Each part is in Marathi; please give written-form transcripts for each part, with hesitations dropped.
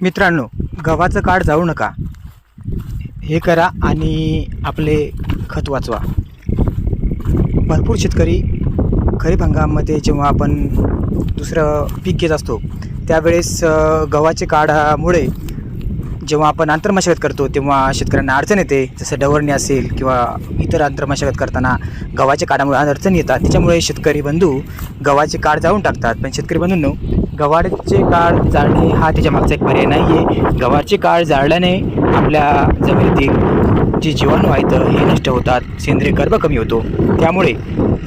मित्रांनो, गव्हाचं काढ जाऊ नका, हे करा आणि आपले खत वाचवा. भरपूर शेतकरी खरीप हंगामामध्ये जेव्हा आपण दुसरं पीक घेत असतो त्यावेळेस गव्हाचे काढामुळे जेव्हा आपण आंतरमशागत करतो तेव्हा शेतकऱ्यांना अडचण येते. जसं डवरणी असेल किंवा इतर आंतरमशागत करताना गव्हाच्या काढामुळे अडचण येतात. त्याच्यामुळे शेतकरी बंधू गव्हाचे काढ जाळून टाकतात. पण शेतकरी बंधूंनो, गव्हाचे काढ जाळणे हा त्याच्या मागचा एक पर्याय नाही आहे. गव्हाचे काढ जाळल्याने आपल्या जमिनीतील जे जीवाणू आहेत हे नष्ट होतात, सेंद्रिय गर्भ कमी होतो. त्यामुळे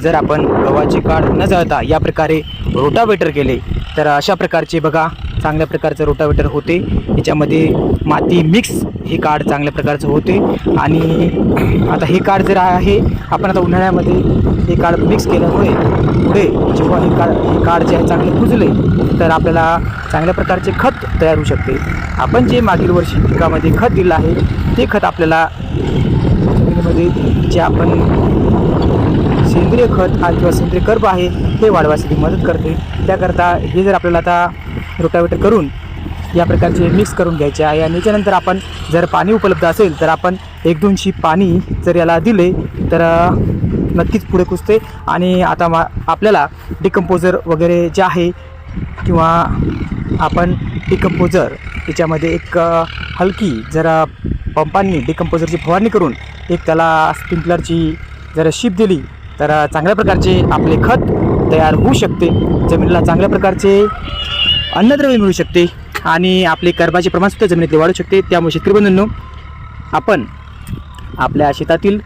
जर आपण गव्हाचे काढ न जाळता या प्रकारे रोटावेटर केले तर अशा प्रकारचे बघा चांगल्या प्रकारचं रोटावेटर होते. याच्यामध्ये माती मिक्स हे काढ चांगल्या प्रकारचं होते. आणि आता हे काढ जर आहे आपण आता उन्हाळ्यामध्ये हे काढ मिक्स केल्यामुळे पुढे जेव्हा हे काढ जे आहे चांगले कुजले तर आपल्याला चांगल्या प्रकारचे खत तयार होऊ शकते. आपण जे मागील वर्षी पिकामध्ये खत दिलं आहे ते खत आपल्याला जमिनीमध्ये जे आपण सेंद्रिय खत किंवा सेंद्रिय कर्ब आहे ते वाढवायसाठी मदत करते. त्याकरता हे जर आपल्याला आता रोटावेटर करून या प्रकारचे मिक्स करून घ्यायचे आहे. आणि याच्यानंतर आपण जर पाणी उपलब्ध असेल तर आपण 1-2 शिप पाणी जर याला दिले तर नक्कीच पुढे कुजते. आणि आता आपल्याला डिकम्पोजर वगैरे जे आहे किंवा आपण डिकम्पोजर याच्यामध्ये एक हलकी जरा पंपांनी डिकम्पोजरची फवारणी करून एक त्याला स्प्रिंकलरची जर शिप दिली तर चांगल्या प्रकारचे आपले खत तयार होऊ शकते. जमिनीला चांगल्या प्रकारचे अन्नद्रव्य मिळू शकते आणि आपले कर्बाचे प्रमाणसुद्धा जमिनीतले वाढू शकते. त्यामुळे शेतकरी बंधूंनो, आपण आपल्या शेतातील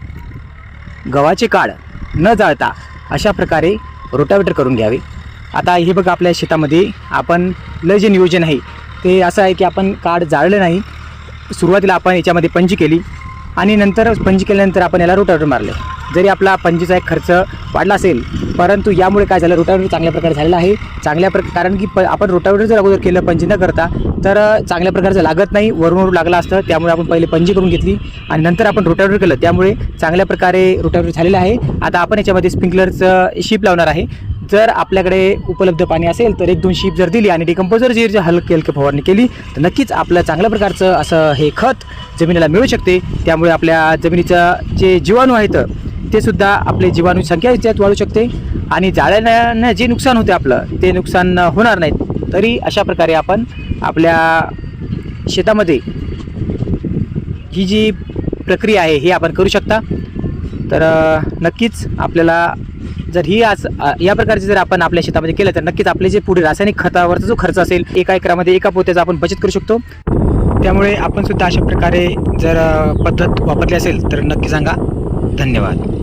गव्हाचे काढ न जाळता अशा प्रकारे रोटावेटर करून घ्यावे. आता हे बघा, आपल्या शेतामध्ये आपण जे नियोजन आहे ते असं आहे की आपण काढ जाळलं नाही. सुरुवातीला आपण याच्यामध्ये पंजी केली आणि नंतर पंजी केल्यानंतर आपण याला रोटावेटर मारले. जरी आपला पंजीचा एक खर्च वाढला असेल परंतु यामुळे काय झालं, रोटावेटर चांगल्या प्रकारे झालेला आहे. कारण की आपण रोटावेटर जर अगोदर केलं पंजी न करता तर चांगल्या प्रकारचं लागत नाही, वरून लागला असतं. त्यामुळे आपण पहिले पंजी करून घेतली आणि नंतर आपण रोटावेटर केलं, त्यामुळे चांगल्या प्रकारे रोटावेटर झालेलं आहे. आता आपण याच्यामध्ये स्प्रिंकलरचं शिप लावणार आहे. जर आपल्याकडे उपलब्ध पाणी असेल तर 1-2 शिप जर दिली आणि डिकम्पोजर जर हलकी फवारणी केली तर नक्कीच आपलं चांगल्या प्रकारचं असं हे खत जमिनीला मिळू शकते. त्यामुळे आपल्या जमिनीचं जे जीवाणू आहेत ते सुद्धा आपले जीवाणू संख्या याच्यात वाढू शकते आणि जाळल्यानं जे नुकसान होते आपलं ते नुकसान होणार नाहीत. तरी अशा प्रकारे आपण आपल्या शेतामध्ये ही जी प्रक्रिया आहे ही आपण करू शकता. तर नक्कीच आपल्याला जर या प्रकारचे जर आपण आपल्या शेतामध्ये केलं तर नक्कीच आपले जे पुढे रासायनिक खतावरचा जो खर्च असेल एका एकरामध्ये एका पोत्याचा आपण बचत करू शकतो. त्यामुळे आपण सुद्धा अशा प्रकारे जर पद्धत वापरली असेल तर नक्की सांगा. धन्यवाद.